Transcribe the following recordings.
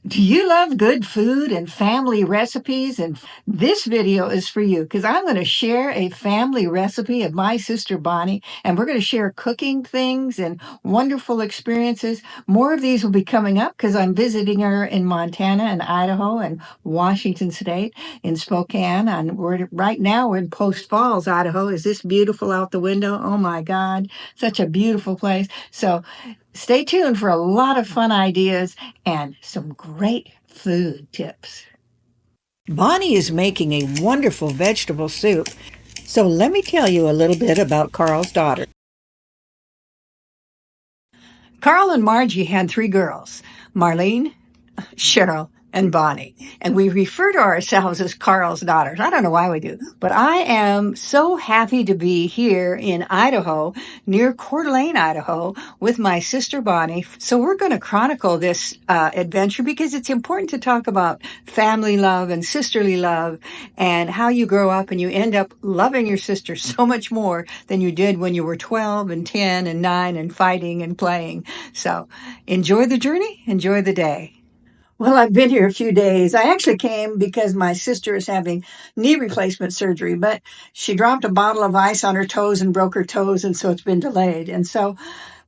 Do you love good food and family recipes? And this video is for you because I'm going to share a family recipe of my sister Bonnie, and we're going to share cooking things and wonderful experiences. More of these will be coming up because I'm visiting her in Montana and Idaho and Washington State in Spokane. And right now we're in Post Falls, Idaho. Is this beautiful out the window? Oh my God, such a beautiful place. So stay tuned for a lot of fun ideas and some great food tips. Bonnie is making a wonderful vegetable soup, so let me tell you a little bit about Carl's daughter. Carl and Margie had three girls, Marlene, Cheryl, and Bonnie. And we refer to ourselves as Carl's daughters. I don't know why we do, but I am so happy to be here in Idaho, near Coeur d'Alene, Idaho, with my sister Bonnie. So we're going to chronicle this adventure because it's important to talk about family love and sisterly love and how you grow up and you end up loving your sister so much more than you did when you were 12 and 10 and 9 and fighting and playing. So enjoy the journey, enjoy the day. Well, I've been here a few days. I actually came because my sister is having knee replacement surgery, but she dropped a bottle of ice on her toes and broke her toes, and so it's been delayed. And so,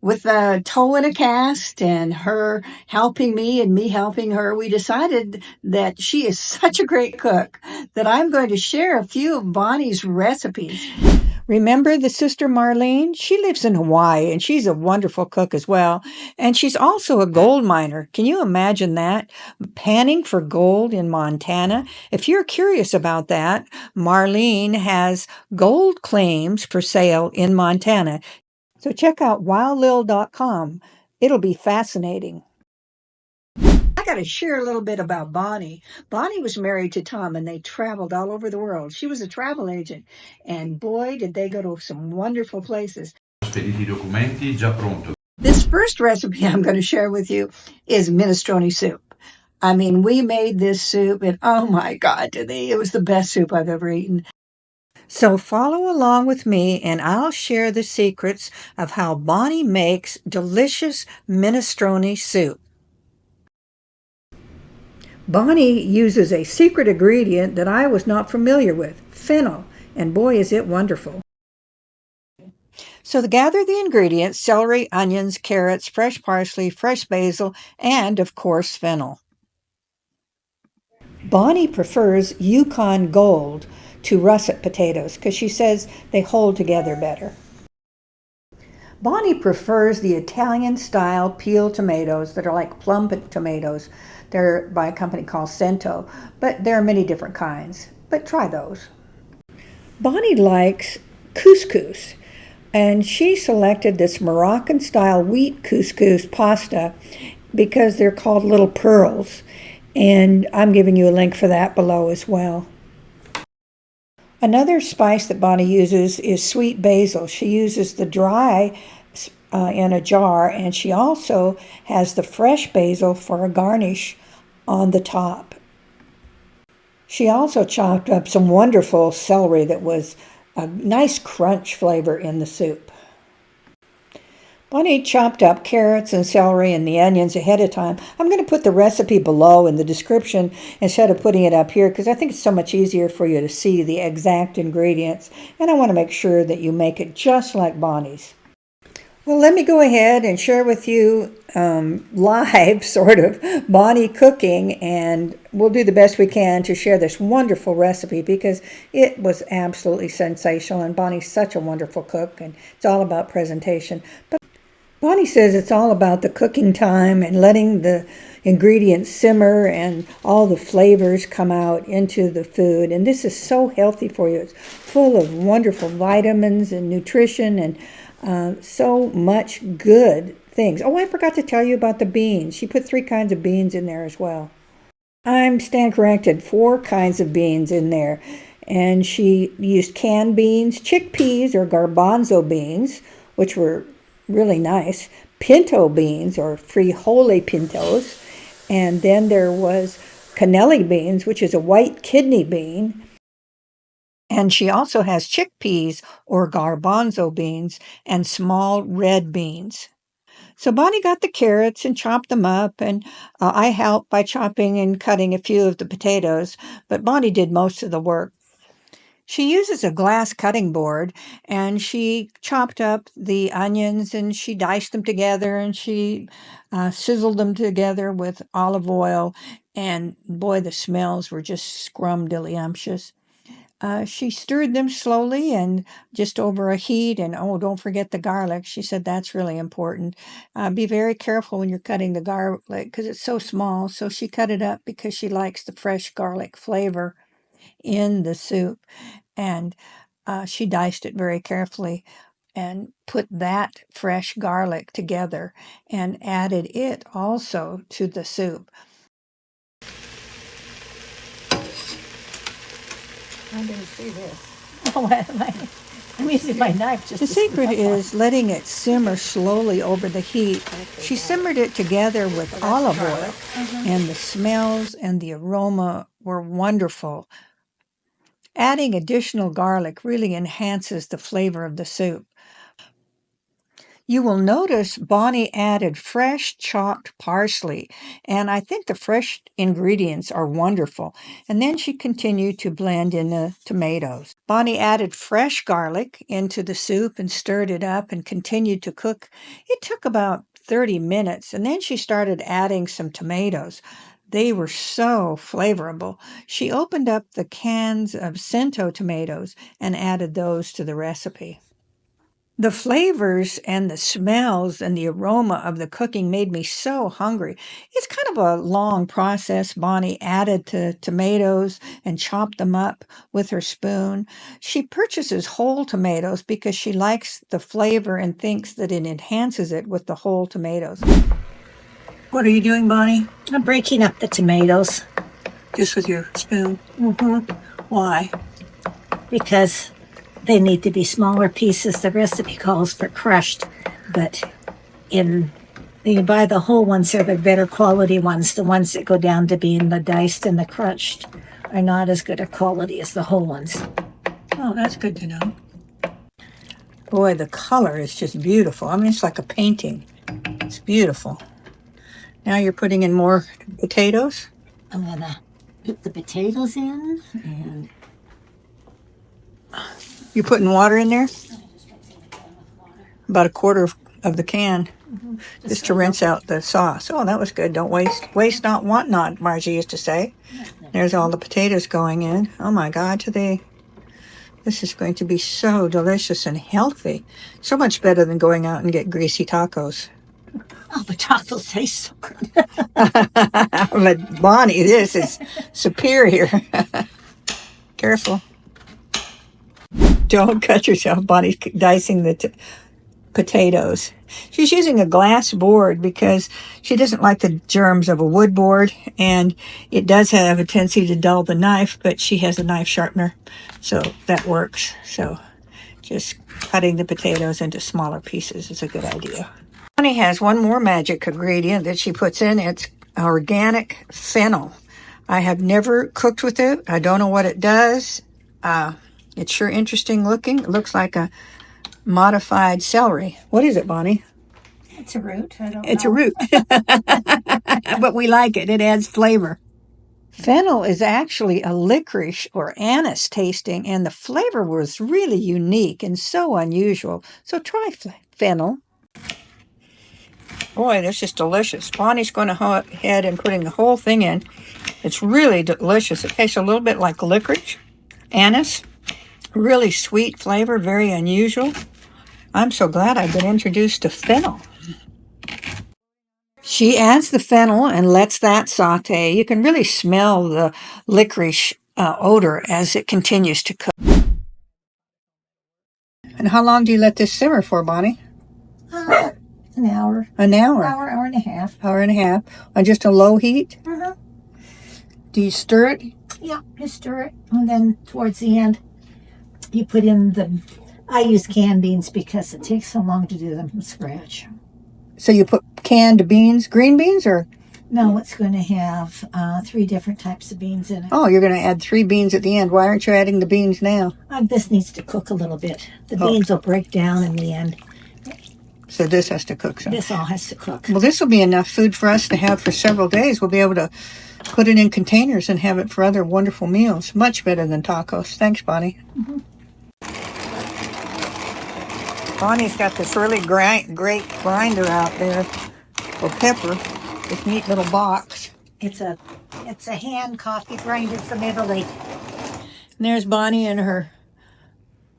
with a toe in a cast and her helping me and me helping her, we decided that she is such a great cook that I'm going to share a few of Bonnie's recipes. Remember the sister Marlene? She lives in Hawaii and she's a wonderful cook as well. And she's also a gold miner. Can you imagine that? Panning for gold in Montana. If you're curious about that, Marlene has gold claims for sale in Montana. So check out wildlil.com. It'll be fascinating. I got to share a little bit about Bonnie. Bonnie was married to Tom and they traveled all over the world. She was a travel agent and boy, did they go to some wonderful places. Spediti i documenti, già pronto. This first recipe I'm going to share with you is minestrone soup. I mean, we made this soup and oh my God, it was the best soup I've ever eaten. So follow along with me and I'll share the secrets of how Bonnie makes delicious minestrone soup. Bonnie uses a secret ingredient that I was not familiar with, fennel, and boy is it wonderful. So gather the ingredients, celery, onions, carrots, fresh parsley, fresh basil, and of course fennel. Bonnie prefers Yukon Gold to russet potatoes because she says they hold together better. Bonnie prefers the Italian-style peeled tomatoes that are like plum tomatoes. They're by a company called Cento, but there are many different kinds. But try those. Bonnie likes couscous, and she selected this Moroccan-style wheat couscous pasta because they're called little pearls, and I'm giving you a link for that below as well. Another spice that Bonnie uses is sweet basil. She uses the dry in a jar, and she also has the fresh basil for a garnish on the top. She also chopped up some wonderful celery that was a nice crunch flavor in the soup. Bonnie chopped up carrots and celery and the onions ahead of time. I'm going to put the recipe below in the description instead of putting it up here because I think it's so much easier for you to see the exact ingredients, and I want to make sure that you make it just like Bonnie's. Well, let me go ahead and share with you live, sort of, Bonnie cooking, and we'll do the best we can to share this wonderful recipe because it was absolutely sensational, and Bonnie's such a wonderful cook, and it's all about presentation. But Bonnie says it's all about the cooking time and letting the ingredients simmer and all the flavors come out into the food. And this is so healthy for you. It's full of wonderful vitamins and nutrition and so much good things. Oh, I forgot to tell you about the beans. She put 3 kinds of beans in there as well. I'm stand corrected, 4 kinds of beans in there. And she used canned beans, chickpeas or garbanzo beans, which were really nice, pinto beans or frijole pintos, and then there was cannelli beans, which is a white kidney bean, and she also has chickpeas or garbanzo beans and small red beans. So Bonnie got the carrots and chopped them up, and I helped by chopping and cutting a few of the potatoes, but Bonnie did most of the work. She uses a glass cutting board, and she chopped up the onions and she diced them together and she sizzled them together with olive oil. And boy, the smells were just scrumdiddlyumptious. She stirred them slowly and just over a heat. And oh, don't forget the garlic. She said that's really important. Be very careful when you're cutting the garlic because it's so small. So she cut it up because she likes the fresh garlic flavor in the soup. And she diced it very carefully and put that fresh garlic together and added it also to the soup. I didn't see this. Oh, I'm using my knife just. The secret is letting it simmer slowly over the heat. She simmered it together with olive oil, and the smells and the aroma were wonderful. Adding additional garlic really enhances the flavor of the soup. You will notice Bonnie added fresh chopped parsley, and I think the fresh ingredients are wonderful. And then she continued to blend in the tomatoes. Bonnie added fresh garlic into the soup and stirred it up and continued to cook. It took about 30 minutes, and then she started adding some tomatoes. They were so flavorful. She opened up the cans of Cento tomatoes and added those to the recipe. The flavors and the smells and the aroma of the cooking made me so hungry. It's kind of a long process. Bonnie added the tomatoes and chopped them up with her spoon. She purchases whole tomatoes because she likes the flavor and thinks that it enhances it with the whole tomatoes. What are you doing, Bonnie? I'm breaking up the tomatoes. Just with your spoon? Mm-hmm. Why? Because they need to be smaller pieces. The recipe calls for crushed, but when you buy the whole ones, they're the better quality ones. The ones that go down to being the diced and the crushed are not as good a quality as the whole ones. Oh, that's good to know. Boy, the color is just beautiful. I mean, it's like a painting. It's beautiful. Now you're putting in more potatoes? I'm going to put the potatoes in and... You're putting water in there? About a quarter of the can, just to rinse out the sauce. Oh, that was good. Don't waste. Waste not, want not, Margie used to say. There's all the potatoes going in. Oh my God, this is going to be so delicious and healthy. So much better than going out and get greasy tacos. Oh, but tacos taste so good. But Bonnie, this is superior. Careful. Don't cut yourself. Bonnie's dicing the potatoes. She's using a glass board because she doesn't like the germs of a wood board, and it does have a tendency to dull the knife, but she has a knife sharpener, so that works. So just cutting the potatoes into smaller pieces is a good idea. Bonnie has one more magic ingredient that she puts in. It's organic fennel. I have never cooked with it. I don't know what it does. It's sure interesting looking. It looks like a modified celery. What is it, Bonnie? It's a root. It's a root. But we like it. It adds flavor. Fennel is actually a licorice or anise tasting, and the flavor was really unique and so unusual. So try fennel. Boy, this is delicious. Bonnie's going to go ahead and putting the whole thing in. It's really delicious. It tastes a little bit like licorice, anise. Really sweet flavor, very unusual. I'm so glad I've been introduced to fennel. She adds the fennel and lets that saute. You can really smell the licorice odor as it continues to cook. And how long do you let this simmer for, Bonnie? An hour. An hour? Hour and a half. Hour and a half. On just a low heat? Uh-huh. Do you stir it? Yeah, you stir it. And then towards the end, you put in I use canned beans because it takes so long to do them from scratch. So you put canned beans, green beans, or? No, it's going to have 3 different types of beans in it. Oh, you're going to add 3 beans at the end. Why aren't you adding the beans now? This needs to cook a little bit. The beans will break down in the end. So this has to cook some. This all has to cook. Well, this will be enough food for us to have for several days. We'll be able to put it in containers and have it for other wonderful meals. Much better than tacos. Thanks, Bonnie. Mm-hmm. Bonnie's got this really great grinder out there for pepper. This neat little box. It's a hand coffee grinder from Italy. And there's Bonnie and her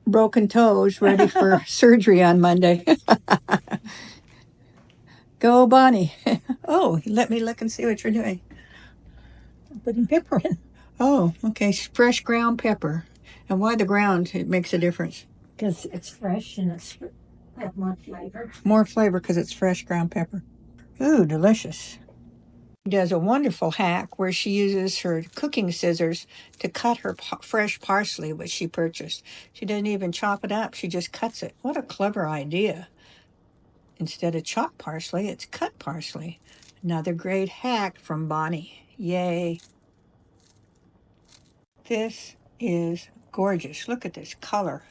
broken toes ready for surgery on Monday. Go, Bonnie. Oh, let me look and see what you're doing. I'm putting pepper in. Oh, okay. Fresh ground pepper. And why the ground? It makes a difference. Because it's fresh and it's got more flavor. More flavor because it's fresh ground pepper. Ooh, delicious. She does a wonderful hack where she uses her cooking scissors to cut her fresh parsley, which she purchased. She doesn't even chop it up. She just cuts it. What a clever idea. Instead of chopped parsley, it's cut parsley. Another great hack from Bonnie. Yay. This is gorgeous. Look at this color.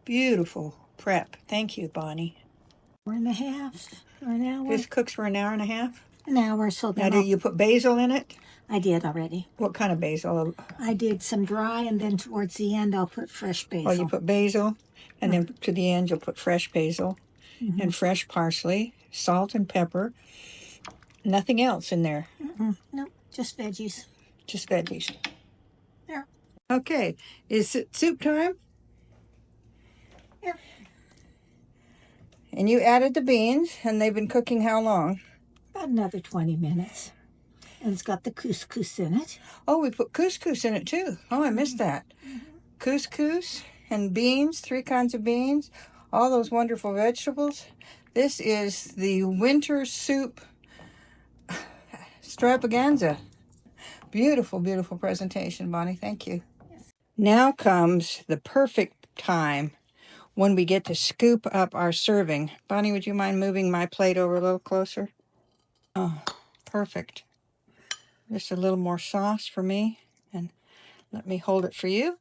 Beautiful prep. Thank you, Bonnie. 1.5 or an hour. This cooks for an hour and a half? An hour, so Now, then do you put basil in it? I did already. What kind of basil? I did some dry, and then towards the end I'll put fresh basil. Oh, you put basil, and then to the end you'll put fresh basil and fresh parsley, salt and pepper. Nothing else in there. No, just veggies. Just veggies. There. Okay, is it soup time? Yeah. And you added the beans, and they've been cooking how long? About another 20 minutes. And it's got the couscous in it. Oh, we put couscous in it too. Oh, I missed that. Couscous and beans, 3 kinds of beans, all those wonderful vegetables. This is the winter soup extravaganza. Beautiful, beautiful presentation, Bonnie. Thank you. Yes. Now comes the perfect time when we get to scoop up our serving. Bonnie, would you mind moving my plate over a little closer? Oh, perfect. Just a little more sauce for me, and let me hold it for you.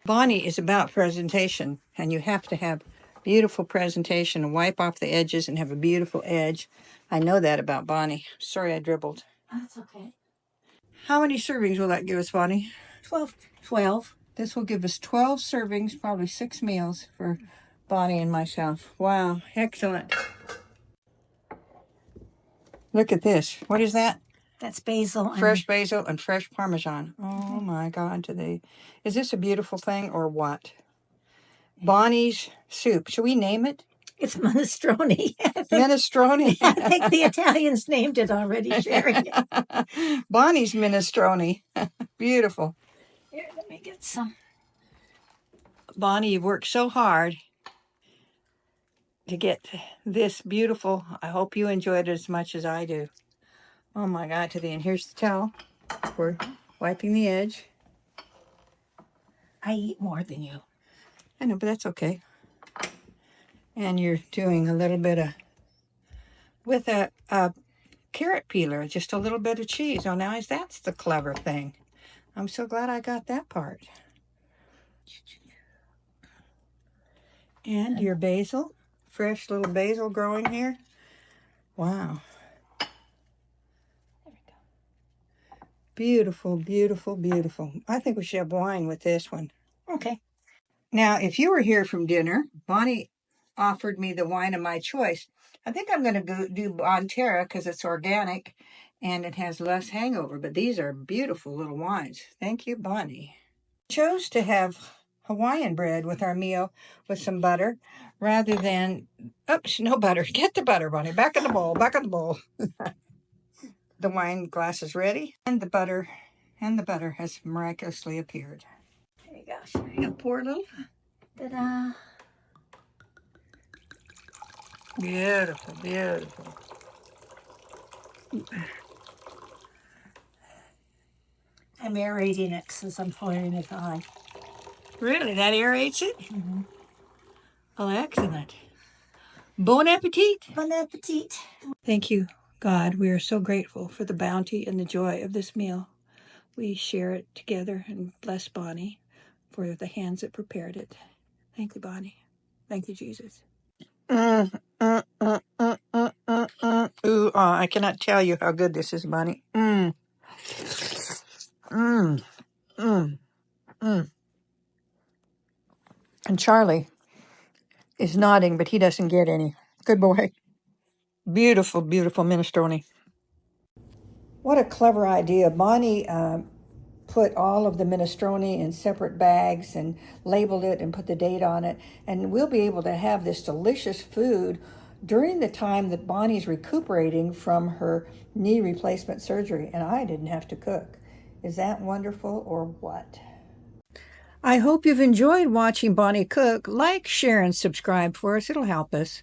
Bonnie is about presentation, and you have to have beautiful presentation and wipe off the edges and have a beautiful edge. I know that about Bonnie. Sorry I dribbled. That's okay. How many servings will that give us, Bonnie? 12. This will give us 12 servings, probably 6 meals for Bonnie and myself. Wow, excellent. Look at this. What is that? That's basil. Fresh basil and fresh Parmesan. Oh my God, today. Is this a beautiful thing or what? Bonnie's soup. Should we name it? It's minestrone. Minestrone. I think the Italians named it already, Sherry. Bonnie's minestrone. Beautiful. Here, let me get some. Bonnie, you've worked so hard to get this beautiful. I hope you enjoyed it as much as I do. Oh my God, to the end. Here's the towel for wiping the edge. I eat more than you. I know, but that's okay. And you're doing a little bit of, with a carrot peeler, just a little bit of cheese. Oh, now that's the clever thing. I'm so glad I got that part. And your basil, fresh little basil growing here. Wow. There we go. Beautiful, beautiful, beautiful. I think we should have wine with this one. Okay. Now, if you were here from dinner, Bonnie offered me the wine of my choice. I think I'm going to do Bonterra because it's organic and it has less hangover. But these are beautiful little wines. Thank you, Bonnie. I chose to have Hawaiian bread with our meal with some butter rather than, oops, no butter. Get the butter, Bonnie. Back in the bowl, back in the bowl. The wine glass is ready and the butter has miraculously appeared. There you go. I'm going to pour a little. Ta-da. Beautiful, beautiful. I'm aerating it since I'm pouring it on. Really? That aerates it? Oh, excellent. Bon appetit. Bon appetit. Thank you, God. We are so grateful for the bounty and the joy of this meal. We share it together and bless Bonnie for the hands that prepared it. Thank you, Bonnie. Thank you, Jesus. Ooh, I cannot tell you how good this is, Bonnie. Mm, mm, mm, mm. And Charlie is nodding, but he doesn't get any. Good boy. Beautiful, beautiful minestrone. What a clever idea. Bonnie put all of the minestrone in separate bags and labeled it and put the date on it. And we'll be able to have this delicious food during the time that Bonnie's recuperating from her knee replacement surgery. And I didn't have to cook. Is that wonderful or what? I hope you've enjoyed watching Bonnie cook. Like, share, and subscribe for us. It'll help us.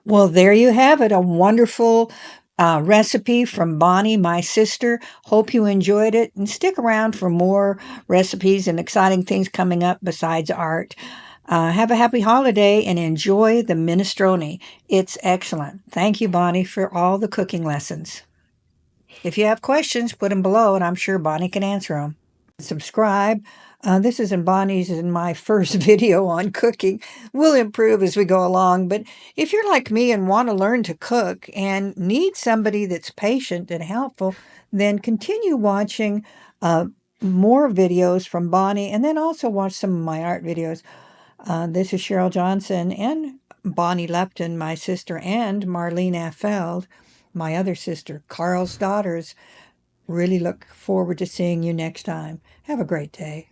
Well, there you have it. A wonderful recipe from Bonnie, my sister. Hope you enjoyed it and stick around for more recipes and exciting things coming up besides art. Have a happy holiday and enjoy the minestrone. It's excellent. Thank you, Bonnie, for all the cooking lessons. If you have questions, put them below and I'm sure Bonnie can answer them. Subscribe. This isn't Bonnie's and my first video on cooking. We'll improve as we go along, but if you're like me and want to learn to cook and need somebody that's patient and helpful, then continue watching more videos from Bonnie and then also watch some of my art videos. This is Cheryl Johson and Bonnie Lupton, my sister, and Marlene Affeld, my other sister, Carl's daughters. Really look forward to seeing you next time. Have a great day.